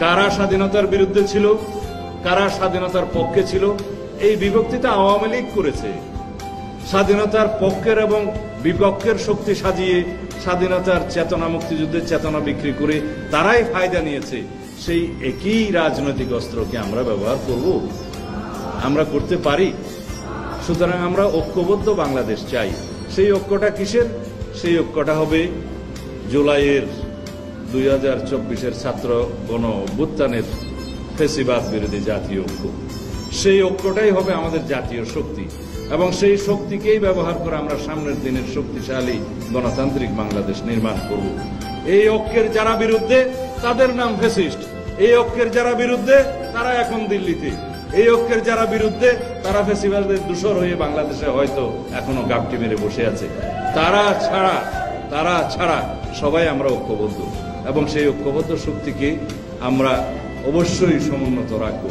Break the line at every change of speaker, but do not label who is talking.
কারা স্বাধীনতার বিরুদ্ধে ছিল, কারা স্বাধীনতার পক্ষে ছিল, এই বিভক্তিটা আওয়ামী লীগ করেছে। স্বাধীনতার পক্ষের এবং বিপক্ষের শক্তি সাজিয়ে স্বাধীনতার চেতনা, মুক্তিযুদ্ধের চেতনা বিক্রি করে তারাই ফায়দা নিয়েছে। সেই একই রাজনৈতিক অস্ত্রকে আমরা ব্যবহার করব, আমরা করতে পারি। সুতরাং আমরা ঐক্যবদ্ধ বাংলাদেশ চাই। সেই ঐক্যটা কিসের? সেই ঐক্যটা হবে জুলাইয়ের 2024-এর ছাত্র গণ অভ্যুত্থানের ফ্যাসিবাদ বিরোধী জাতীয় ঐক্য। সেই ঐক্যটাই হবে আমাদের জাতীয় শক্তি, এবং সেই শক্তিকেই ব্যবহার করে আমরা সামনের দিনের শক্তিশালী গণতান্ত্রিক বাংলাদেশ নির্মাণ করব। এই ঐক্যের যারা বিরুদ্ধে তাদের নাম ফ্যাসিস্ট, এই ঐক্যের যারা বিরুদ্ধে তারা এখন দিল্লিতে, এই ঐক্যের যারা বিরুদ্ধে তারা ফ্যাসিবাদের দূষর হয়ে বাংলাদেশে হয়তো এখনো গাপটি মেরে বসে আছে। তারা ছাড়া সবাই আমরা ঐক্যবদ্ধ, এবং সেই ঐক্যবদ্ধ শক্তিকে আমরা অবশ্যই সমুন্নত রাখবো।